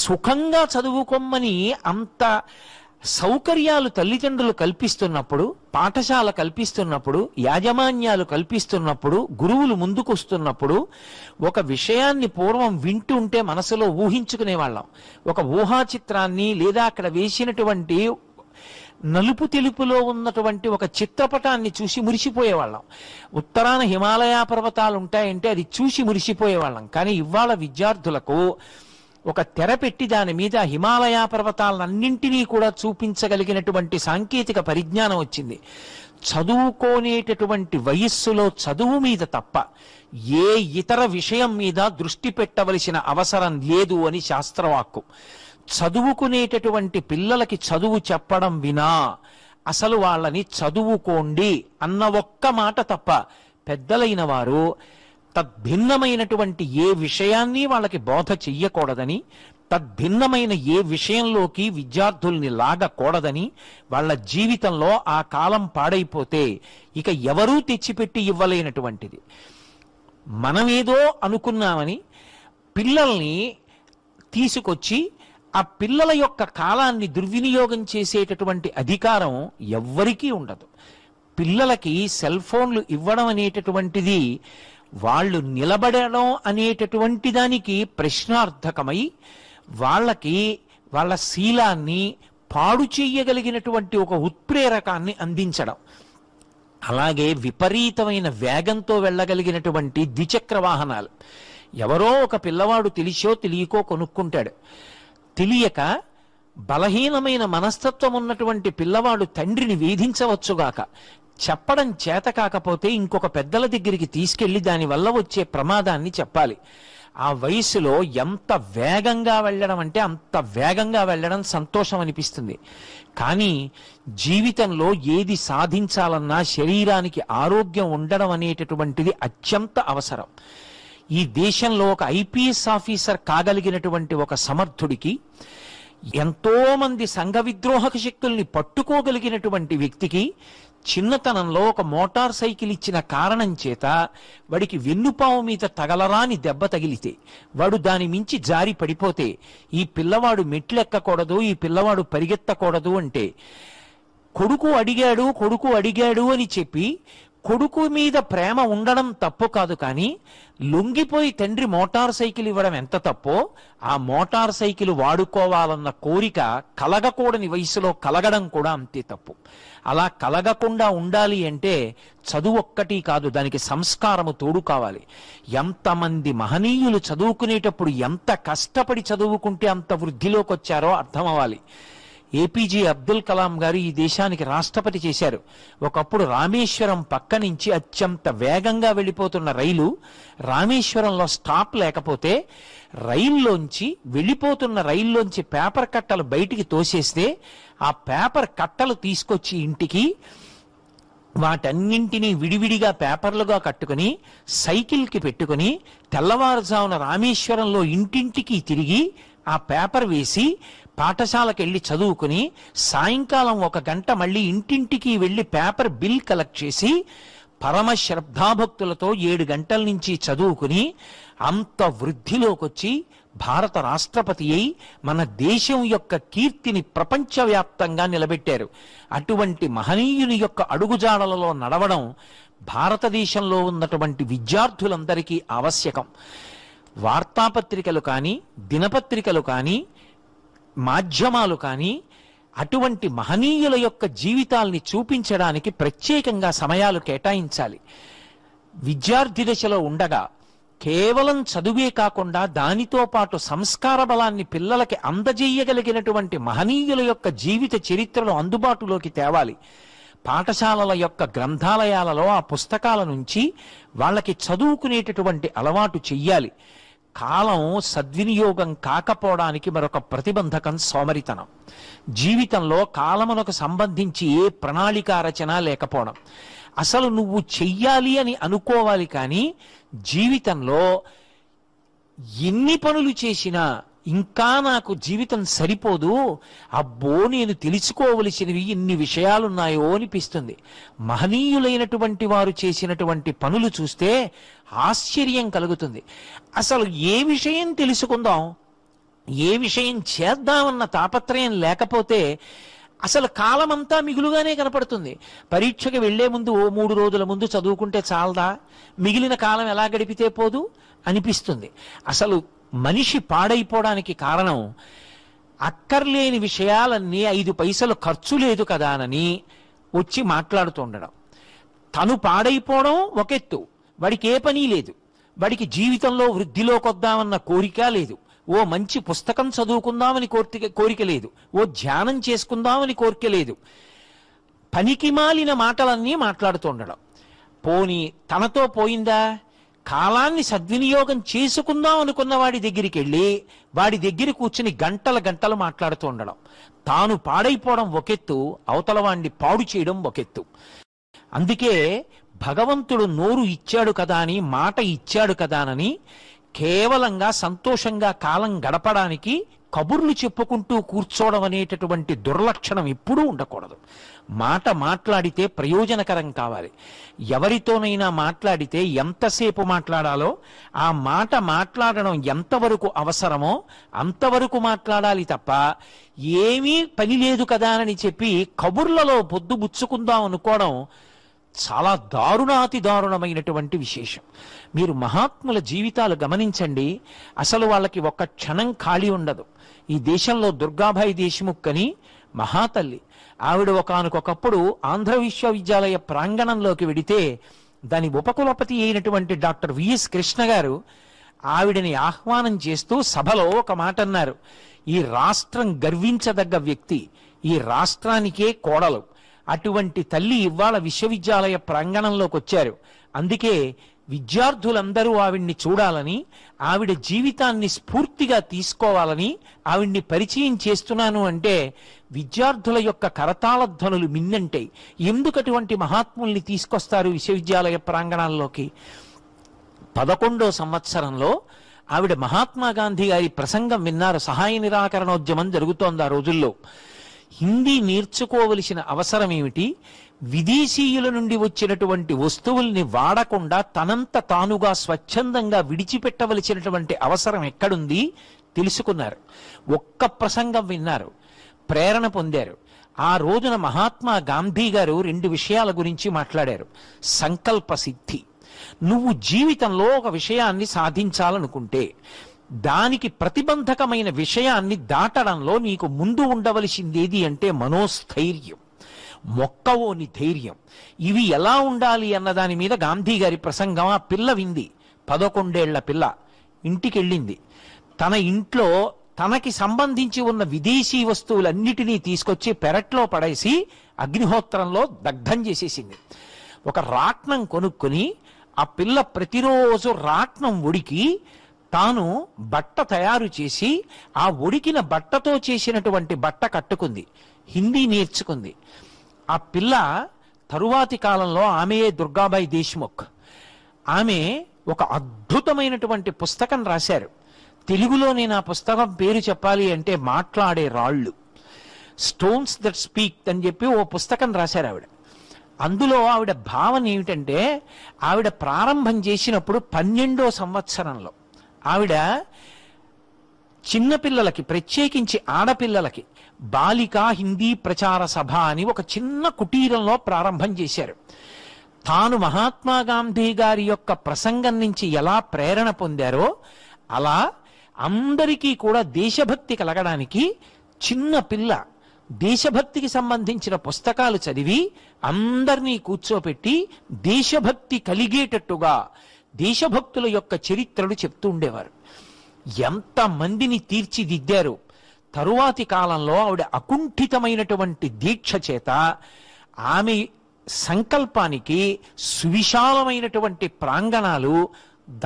సుఖంగా చదువుకోమని అంత సౌకర్యాలు తల్లిదండ్రులు కల్పిస్తున్నప్పుడు, పాఠశాల కల్పిస్తున్నప్పుడు, యాజమాన్యాలు కల్పిస్తున్నప్పుడు, గురువులు ముందుకొస్తున్నప్పుడు ఒక విషయాన్ని పూర్వం వింటుంటే మనసులో ఊహించుకునేవాళ్ళం. ఒక ఊహా చిత్రాన్ని లేదా అక్కడ వేసినటువంటి నలుపు తెలుపులో ఉన్నటువంటి ఒక చిత్రపటాన్ని చూసి మురిసిపోయేవాళ్ళం. ఉత్తరాన హిమాలయ పర్వతాలు ఉంటాయంటే అది చూసి మురిసిపోయేవాళ్ళం. కానీ ఇవాళ విద్యార్థులకు ఒక తెర పెట్టి దాని మీద హిమాలయ పర్వతాలన్నింటినీ కూడా చూపించగలిగినటువంటి సాంకేతిక పరిజ్ఞానం వచ్చింది. చదువుకోనేటటువంటి వయస్సులో చదువు మీద తప్ప ఏ ఇతర విషయం మీద దృష్టి పెట్టవలసిన అవసరం లేదు అని శాస్త్రవాక్కు. చదువుకునేటటువంటి పిల్లలకి చదువు చెప్పడం వినా అసలు వాళ్ళని చదువుకోండి అన్న ఒక్క మాట తప్ప పెద్దలైన వారు తద్భిన్నమైనటువంటి ఏ విషయాన్ని వాళ్ళకి బోధ చెయ్యకూడదని, తద్భిన్నమైన ఏ విషయంలోకి విద్యార్థుల్ని లాగకూడదని, వాళ్ళ జీవితంలో ఆ కాలం పాడైపోతే ఇక ఎవరూ తెచ్చిపెట్టి ఇవ్వలేనటువంటిది. మనమేదో అనుకున్నామని పిల్లల్ని తీసుకొచ్చి ఆ పిల్లల యొక్క కాలాన్ని దుర్వినియోగం చేసేటటువంటి అధికారం ఎవ్వరికీ ఉండదు. పిల్లలకి సెల్ ఫోన్లు ఇవ్వడం అనేటటువంటిది వాళ్ళు నిలబడడం అనేటటువంటి దానికి ప్రశ్నార్థకమై వాళ్ళకి వాళ్ళ శీలాన్ని పాడు చేయగలిగినటువంటి ఒక ఉత్ప్రేరకాన్ని అందించడం. అలాగే విపరీతమైన వేగంతో వెళ్ళగలిగినటువంటి ద్విచక్ర వాహనాలు ఎవరో ఒక పిల్లవాడు తెలిసో తెలియకో కొనుక్కుంటాడు. తెలియక బలహీనమైన మనస్తత్వం ఉన్నటువంటి పిల్లవాడు తండ్రిని వేధించవచ్చుగాక, చెప్పడం చేత కాకపోతే ఇంకొక పెద్దల దగ్గరికి తీసుకెళ్లి దానివల్ల వచ్చే ప్రమాదాన్ని చెప్పాలి. ఆ వయసులో ఎంత వేగంగా వెళ్ళడం అంటే అంత వేగంగా వెళ్ళడం సంతోషం అనిపిస్తుంది. కానీ జీవితంలో ఏది సాధించాలన్నా శరీరానికి ఆరోగ్యం ఉండడం అనేటటువంటిది అత్యంత అవసరం. ఈ దేశంలో ఒక ఐపీఎస్ ఆఫీసర్ కాగలిగినటువంటి ఒక సమర్థుడికి, ఎంతో మంది సంఘ విద్రోహక శక్తుల్ని పట్టుకోగలిగినటువంటి వ్యక్తికి చిన్నతనంలో ఒక మోటార్ సైకిల్ ఇచ్చిన కారణం చేత వాడికి వెన్నుపాము మీద తగలరాని దెబ్బ తగిలితే, వాడు దాని మించి జారి పడిపోతే, ఈ పిల్లవాడు మెట్లెక్కకూడదు, ఈ పిల్లవాడు పరిగెత్తకూడదు అంటే కొడుకు అడిగాడు అని చెప్పి కొడుకు మీద ప్రేమ ఉండడం తప్పు కాదు. కానీ లొంగిపోయి తండ్రి మోటార్ సైకిల్ ఇవ్వడం ఎంత తప్పో, ఆ మోటార్ సైకిల్ వాడుకోవాలన్న కోరిక కలగకూడని వయసులో కలగడం కూడా అంతే తప్పు. అలా కలగకుండా ఉండాలి అంటే చదువు ఒక్కటి కాదు, దానికి సంస్కారము తోడు కావాలి. ఎంతమంది మహనీయులు చదువుకునేటప్పుడు ఎంత కష్టపడి చదువుకుంటే అంత వృద్ధిలోకి వచ్చారో అర్థం అవ్వాలి. ఏపీజే అబ్దుల్ కలాం గారు ఈ దేశానికి రాష్ట్రపతి చేశారు. ఒకప్పుడు రామేశ్వరం పక్క నుంచి అత్యంత వేగంగా వెళ్ళిపోతున్న రైలు రామేశ్వరంలో స్టాప్ లేకపోతే వెళ్ళిపోతున్న రైల్లోంచి పేపర్ కట్టలు బయటికి తోసేస్తే ఆ పేపర్ కట్టలు తీసుకొచ్చి ఇంటికి వాటన్నింటినీ విడివిడిగా పేపర్లుగా కట్టుకుని సైకిల్కి పెట్టుకుని తెల్లవారుజామున రామేశ్వరంలో ఇంటింటికి తిరిగి ఆ పేపర్ వేసి పాఠశాలకు వెళ్ళి చదువుకుని సాయంకాలం 1 గంట మళ్ళీ ఇంటింటికి వెళ్ళి పేపర్ బిల్ కలెక్ట్ చేసి పరమ శ్రద్ధాభక్తులతో 7 గంటల నుంచి చదువుకుని అంత వృద్ధిలోకి వచ్చి భారత రాష్ట్రపతి అయి మన దేశం యొక్క కీర్తిని ప్రపంచవ్యాప్తంగా నిలబెట్టారు. అటువంటి మహనీయుని యొక్క అడుగుజాడలలో నడవడం భారతదేశంలో ఉన్నటువంటి విద్యార్థులందరికీ ఆవశ్యకం. వార్తాపత్రికలు కానీ, దినపత్రికలు కానీ, మాధ్యమాలు కానీ అటువంటి మహనీయుల యొక్క జీవితాల్ని చూపించడానికి ప్రత్యేకంగా సమయాలు కేటాయించాలి. విద్యార్థి దశలో ఉండగా కేవలం చదువే కాకుండా దానితో పాటు సంస్కార బలాన్ని పిల్లలకి అందజేయగలిగినటువంటి మహనీయుల యొక్క జీవిత చరిత్రను అందుబాటులోకి తేవాలి. పాఠశాలల యొక్క గ్రంథాలయాలలో ఆ పుస్తకాల నుంచి వాళ్ళకి చదువుకునేటటువంటి అలవాటు చెయ్యాలి. కాలం సద్వినియోగం కాకపోవడానికి మరొక ప్రతిబంధకం సోమరితనం. జీవితంలో కాలమునకు సంబంధించి ఏ ప్రణాళిక రచన లేకపోవడం. అసలు నువ్వు చెయ్యాలి అని అనుకోవాలి, కానీ జీవితంలో ఎన్ని పనులు చేసినా ఇంకా నాకు జీవితం సరిపోదు, అబ్బో నేను తెలుసుకోవలసినవి ఇన్ని విషయాలున్నాయో అనిపిస్తుంది. మహనీయులైనటువంటి వారు చేసినటువంటి పనులు చూస్తే ఆశ్చర్యం కలుగుతుంది. అసలు ఏ విషయం తెలుసుకుందాం, ఏ విషయం చేద్దామన్న తాపత్రయం లేకపోతే అసలు కాలమంతా మిగులుగానే కనపడుతుంది. పరీక్షకి వెళ్లే ముందు 3 రోజుల ముందు చదువుకుంటే చాలదా, మిగిలిన కాలం ఎలా గడిపితే పోదు అనిపిస్తుంది. అసలు మనిషి పాడైపోవడానికి కారణం అక్కర్లేని విషయాలన్నీ 5 పైసలు ఖర్చు లేదు కదానని వచ్చి మాట్లాడుతుండడం. తను పాడైపోవడం ఒకెత్తు, వాడికి ఏ పని లేదు, వాడికి జీవితంలో వృద్ధిలోకి వద్దామన్న కోరిక లేదు, ఓ మంచి పుస్తకం చదువుకుందామని కోరిక లేదు, ఓ ధ్యానం చేసుకుందామని కోరిక లేదు. పనికి మాలిన మాటలన్నీ మాట్లాడుతుండడం. పోనీ తనతో పోయిందా? కాలాన్ని సద్వినియోగం చేసుకుందాం అనుకున్న వాడి దగ్గరికి వెళ్ళి వాడి దగ్గర కూర్చుని గంటలు మాట్లాడుతూ ఉండడం. తాను పాడైపోవడం ఒకెత్తు, అవతల వాడిని పాడు చేయడం ఒకెత్తు. అందుకే భగవంతుడు నోరు ఇచ్చాడు కదా అని, మాట ఇచ్చాడు కదానని కేవలంగా సంతోషంగా కాలం గడపడానికి కబుర్లు చెప్పుకుంటూ కూర్చోవడం అనేటటువంటి దుర్లక్షణం ఎప్పుడూ ఉండకూడదు. మాట మాట్లాడితే ప్రయోజనకరం కావాలి. ఎవరితోనైనా మాట్లాడితే ఎంతసేపు మాట్లాడాలో, ఆ మాట మాట్లాడడం ఎంతవరకు అవసరమో అంతవరకు మాట్లాడాలి తప్ప ఏమీ పని లేదు కదా అని చెప్పి కబుర్లలో పొద్దు బుచ్చుకుందాం అనుకోవడం చాలా దారుణాతి దారుణమైనటువంటి విశేషం. మీరు మహాత్ముల జీవితాలు గమనించండి, అసలు వాళ్ళకి ఒక్క క్షణం ఖాళీ ఉండదు. ఈ దేశంలో దుర్గాబాయి దేశముఖ్ అని మహాతల్లి, ఆవిడ ఒకానొకప్పుడు ఆంధ్ర విశ్వవిద్యాలయ ప్రాంగణంలోకి వెడితే దాని ఉపకులపతి అయినటువంటి డాక్టర్ విఎస్ కృష్ణ గారు ఆవిడని ఆహ్వానం చేస్తూ సభలో ఒక మాట అన్నారు. ఈ రాష్ట్రం గర్వించదగ్గ వ్యక్తి, ఈ రాష్ట్రానికే కోడలు, అటువంటి తల్లి ఇవాళ విశ్వవిద్యాలయ ప్రాంగణంలోకి వచ్చారు. అందుకే విద్యార్థులందరూ ఆవిడ్ని చూడాలని, ఆవిడ జీవితాన్ని స్ఫూర్తిగా తీసుకోవాలని ఆవిడ్ని పరిచయం చేస్తున్నాను అంటే విద్యార్థుల యొక్క కరతాళ ధ్వనులు మిన్నంటాయి. ఎందుకు అటువంటి మహాత్ముల్ని తీసుకొస్తారు విశ్వవిద్యాలయ ప్రాంగణాల్లోకి? 11వ సంవత్సరంలో ఆవిడ మహాత్మా గాంధీ గారి ప్రసంగం విన్నారు. సహాయ నిరాకరణోద్యమం జరుగుతోంది ఆ రోజుల్లో. హిందీ నేర్చుకోవలసిన అవసరం ఏమిటి, విదేశీయుల నుండి వచ్చినటువంటి వస్తువుల్ని వాడకుండా తనంత తానుగా స్వచ్ఛందంగా విడిచిపెట్టవలసినటువంటి అవసరం ఎక్కడుంది తెలుసుకున్నారు. ఒక్క ప్రసంగం విన్నారు, ప్రేరణ పొందారు. ఆ రోజున మహాత్మా గాంధీ గారు 2 విషయాల గురించి మాట్లాడారు. సంకల్ప సిద్ధి. నువ్వు జీవితంలో ఒక విషయాన్ని సాధించాలనుకుంటే దానికి ప్రతిబంధకమైన విషయాన్ని దాటడంలో నీకు ముందు ఉండవలసింది ఏది అంటే మనోస్థైర్యం, మొక్కవోని ధైర్యం. ఇవి ఎలా ఉండాలి అన్న దాని మీద గాంధీ గారి ప్రసంగం ఆ పిల్ల వింది. 11 ఏళ్ల పిల్ల ఇంటికి వెళ్ళింది. తన ఇంట్లో తనకి సంబంధించి ఉన్న విదేశీ వస్తువులన్నిటినీ తీసుకొచ్చి పెరట్లో పడేసి అగ్నిహోత్రంలో దగ్ధం చేసేసింది. ఒక రాట్నం కొనుక్కుని ఆ పిల్ల ప్రతిరోజు రాట్నం ఉడికి తాను బట్ట తయారు చేసి ఆ ఉడికిన బట్టతో చేసినటువంటి బట్ట కట్టుకుంది. హిందీ నేర్చుకుంది. ఆ పిల్ల తరువాతి కాలంలో ఆమెయే దుర్గాబాయి దేశ్ముఖ్. ఆమె ఒక అద్భుతమైనటువంటి పుస్తకం రాశారు. తెలుగులో నేను ఆ పుస్తకం పేరు చెప్పాలి అంటే మాట్లాడే రాళ్ళు, స్టోన్స్ దట్ స్పీక్ అని చెప్పి ఓ పుస్తకం రాశారు ఆవిడ. అందులో ఆవిడ భావన ఏమిటంటే, ఆవిడ ప్రారంభం చేసినప్పుడు 12వ సంవత్సరంలో ఆవిడ చిన్నపిల్లలకి, ప్రత్యేకించి ఆడపిల్లలకి బాలికా హిందీ ప్రచార సభ అని ఒక చిన్న కుటీరంలో ప్రారంభం చేశారు. తాను మహాత్మా గాంధీ గారి యొక్క ప్రసంగం నుంచి ఎలా ప్రేరణ పొందారో అలా అందరికీ కూడా దేశభక్తి కలగడానికి చిన్న పిల్ల దేశభక్తికి సంబంధించిన పుస్తకాలు చదివి అందరినీ కూర్చోపెట్టి దేశభక్తి కలిగేటట్టుగా దేశభక్తుల యొక్క చరిత్రలు చెప్తూ ఉండేవారు. ఎంతమందిని తీర్చిదిద్దారు. తరువాతి కాలంలో ఆవిడ అకుంఠితమైనటువంటి దీక్ష చేత ఆమె సంకల్పానికి సువిశాలమైనటువంటి ప్రాంగణాలు,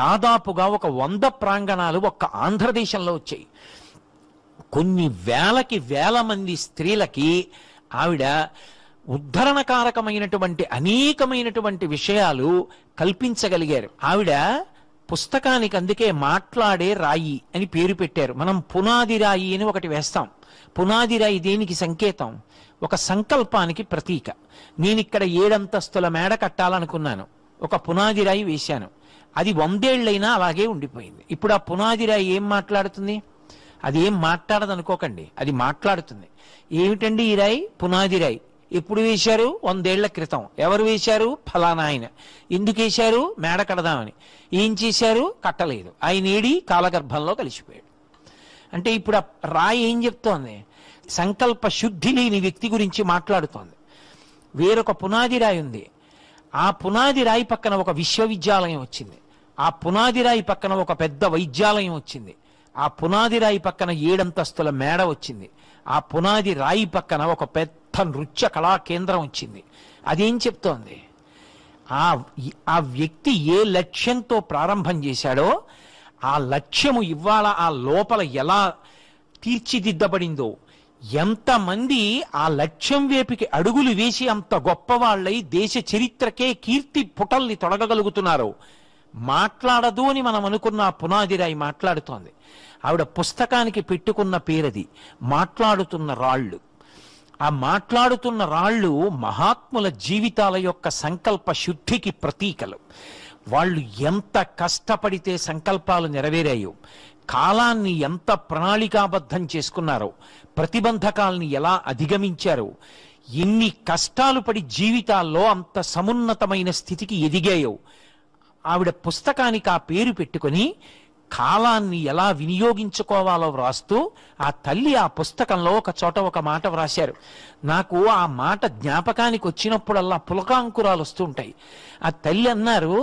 దాదాపుగా ఒక 100 ప్రాంగణాలు ఒక్క ఆంధ్రదేశంలో వచ్చాయి. కొన్ని వేల మంది స్త్రీలకి ఆవిడ ఉద్ధరణకారకమైనటువంటి అనేకమైనటువంటి విషయాలు కల్పించగలిగారు. ఆవిడ పుస్తకానికి అందుకే మాట్లాడే రాయి అని పేరు పెట్టారు. మనం పునాది రాయి అని ఒకటి వేస్తాం. పునాది రాయి దేనికి సంకేతం? ఒక సంకల్పానికి ప్రతీక. నేను ఇక్కడ 7 అంతస్తుల మేడ కట్టాలనుకున్నాను, ఒక పునాది రాయి వేశాను, అది 100 ఏళ్లైనా అలాగే ఉండిపోయింది. ఇప్పుడు ఆ పునాది రాయి ఏం మాట్లాడుతుంది? అది ఏం మాట్లాడదు అనుకోకండి, అది మాట్లాడుతుంది. ఏమిటండి ఈ రాయి? పునాది రాయి. ఎప్పుడు వేశారు? 100 ఏళ్ల క్రితం. ఎవరు వేశారు? ఫలానా ఆయన. ఎందుకు వేశారు? మేడ కడదామని. ఏం చేశారు? కట్టలేదు. ఆయన ఏడి కాలగర్భంలో కలిసిపోయాడు. అంటే ఇప్పుడు ఆ రాయి ఏం చెప్తోంది? సంకల్ప శుద్ధి లేని వ్యక్తి గురించి మాట్లాడుతోంది. వేరొక పునాది రాయి ఉంది. ఆ పునాది రాయి పక్కన ఒక విశ్వవిద్యాలయం వచ్చింది. ఆ పునాది రాయి పక్కన ఒక పెద్ద వైద్యాలయం వచ్చింది. ఆ పునాది రాయి పక్కన 7 అంతస్తుల మేడ వచ్చింది. ఆ పునాది రాయి పక్కన ఒక పెద్ద నృత్య కళా కేంద్రం వచ్చింది. అదేం చెప్తోంది? ఆ వ్యక్తి ఏ లక్ష్యంతో ప్రారంభం చేశాడో ఆ లక్ష్యము ఇవాళ ఆ లోపల ఎలా తీర్చిదిద్దబడిందో, ఎంతమంది ఆ లక్ష్యం వైపుకి అడుగులు వేసి అంత గొప్పవాళ్ళై దేశ చరిత్రకే కీర్తి పుటల్ని తొడగగలుగుతున్నారో, మాట్లాడదు అని మనం అనుకున్న ఆ పునాది రాయి మాట్లాడుతోంది. ఆవిడ పుస్తకానికి పెట్టుకున్న పేరది మాట్లాడుతున్న రాళ్ళు. ఆ మాట్లాడుతున్న రాళ్ళు మహాత్ముల జీవితాల యొక్క సంకల్ప శుద్ధికి ప్రతీకలు. వాళ్ళు ఎంత కష్టపడితే సంకల్పాలు నెరవేరాయో, కాలాన్ని ఎంత ప్రణాళికాబద్ధం చేసుకున్నారో, ప్రతిబంధకాల్ని ఎలా అధిగమించారో, ఎన్ని కష్టాలు పడి జీవితాల్లో అంత సమున్నతమైన స్థితికి ఎదిగాయో, ఆవిడ పుస్తకానికి ఆ పేరు పెట్టుకుని కాలాన్ని ఎలా వినియోగించుకోవాలో వ్రాస్తూ ఆ తల్లి ఆ పుస్తకంలో ఒక చోట ఒక మాట వ్రాశారు. నాకు ఆ మాట జ్ఞాపకానికి వచ్చినప్పుడల్లా పులకాంకురాలు వస్తూ ఉంటాయి. ఆ తల్లి అన్నారు,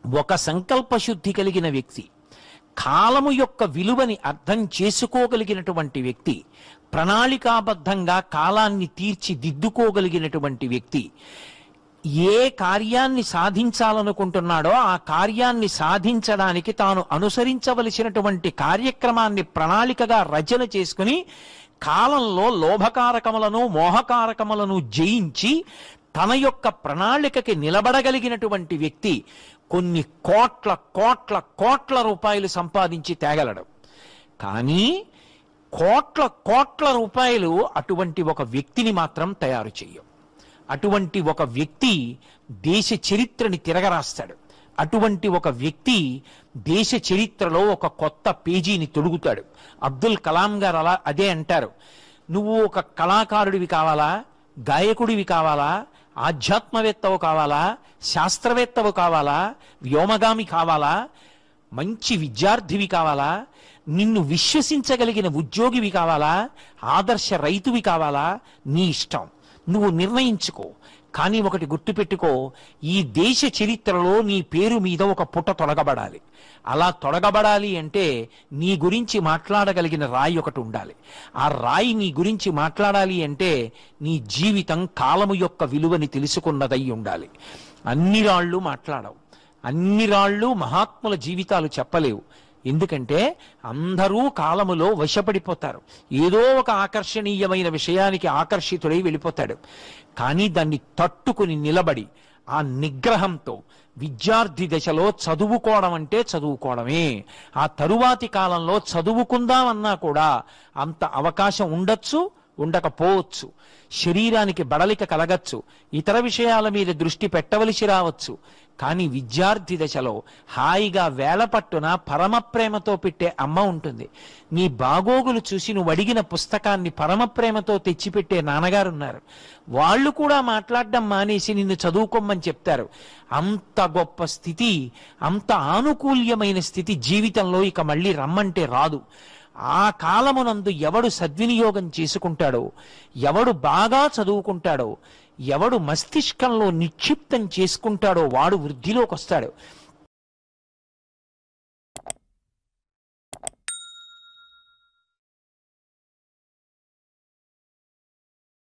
ఒక సంకల్ప శుద్ధి కలిగిన వ్యక్తి, కాలము యొక్క విలువని అర్థం చేసుకోగలిగినటువంటి వ్యక్తి, ప్రణాళికాబద్ధంగా కాలాన్ని తీర్చిదిద్దుకోగలిగినటువంటి వ్యక్తి, ఏ కార్యాన్ని సాధించాలనుకుంటున్నాడో ఆ కార్యాన్ని సాధించడానికి తాను అనుసరించవలసినటువంటి కార్యక్రమాన్ని ప్రణాళికగా రచన చేసుకుని కాలంలో లోభకారకములను మోహకారకములను జయించి తన యొక్క ప్రణాళికకి నిలబడగలిగినటువంటి వ్యక్తి కొన్ని కోట్ల కోట్ల కోట్ల రూపాయలు సంపాదించి తేగలడు. కానీ కోట్ల కోట్ల రూపాయలు అటువంటి ఒక వ్యక్తిని మాత్రం తయారు చెయ్యవు. అటువంటి ఒక వ్యక్తి దేశ చరిత్రని తిరగరాస్తాడు. అటువంటి ఒక వ్యక్తి దేశ చరిత్రలో ఒక కొత్త పేజీని తొడుగుతాడు. అబ్దుల్ కలాం గారు అదే అంటారు. నువ్వు ఒక కళాకారుడివి కావాలా, గాయకుడివి కావాలా, ఆధ్యాత్మవేత్తవు కావాలా, శాస్త్రవేత్తవు కావాలా, వ్యోమగామి కావాలా, మంచి విద్యార్థివి కావాలా, నిన్ను విశ్వసించగలిగిన ఉద్యోగివి కావాలా, ఆదర్శ రైతువి కావాలా, నీ ఇష్టం, నువ్వు నిర్ణయించుకో. కానీ ఒకటి గుర్తుపెట్టుకో, ఈ దేశ చరిత్రలో నీ పేరు మీద ఒక పుట తొలగబడాలి. అలా తొలగబడాలి అంటే నీ గురించి మాట్లాడగలిగిన రాయి ఒకటి ఉండాలి. ఆ రాయి నీ గురించి మాట్లాడాలి అంటే నీ జీవితం కాలము యొక్క విలువని తెలుసుకున్నదై ఉండాలి. అన్ని రాళ్ళు మాట్లాడవు, అన్ని రాళ్ళు మహాత్ముల జీవితాలు చెప్పలేవు. ఎందుకంటే అందరూ కాలములో వశపడిపోతారు. ఏదో ఒక ఆకర్షణీయమైన విషయానికి ఆకర్షితుడై వెళ్ళిపోతాడు. కానీ దాన్ని తట్టుకుని నిలబడి ఆ నిగ్రహంతో విద్యార్థి దశలో చదువుకోవడం అంటే చదువుకోవడమే. ఆ తరువాతి కాలంలో చదువుకుందామన్నా కూడా అంత అవకాశం ఉండొచ్చు, ఉండకపోవచ్చు. శరీరానికి బడలిక కలగచ్చు, ఇతర విషయాల మీద దృష్టి పెట్టవలసి రావచ్చు. కానీ విద్యార్థి దశలో హాయిగా వేలపట్టున పరమ ప్రేమతో పెట్టే అమ్మ ఉంటుంది. నీ బాగోగులు చూసి నువ్వు అడిగిన పుస్తకాన్ని పరమ ప్రేమతో తెచ్చిపెట్టే నాన్నగారు ఉన్నారు. వాళ్ళు కూడా మాట్లాడడం మానేసి నిన్ను చదువుకోమని చెప్తారు. అంత గొప్ప స్థితి, అంత ఆనుకూల్యమైన స్థితి జీవితంలో ఇక మళ్ళీ రమ్మంటే రాదు. ఆ కాలమునందు ఎవడు సద్వినియోగం చేసుకుంటాడో, ఎవడు బాగా చదువుకుంటాడో, ఎవడు మస్తిష్కంలో నిక్షిప్తం చేసుకుంటాడో వాడు వృద్ధిలోకి వస్తాడు.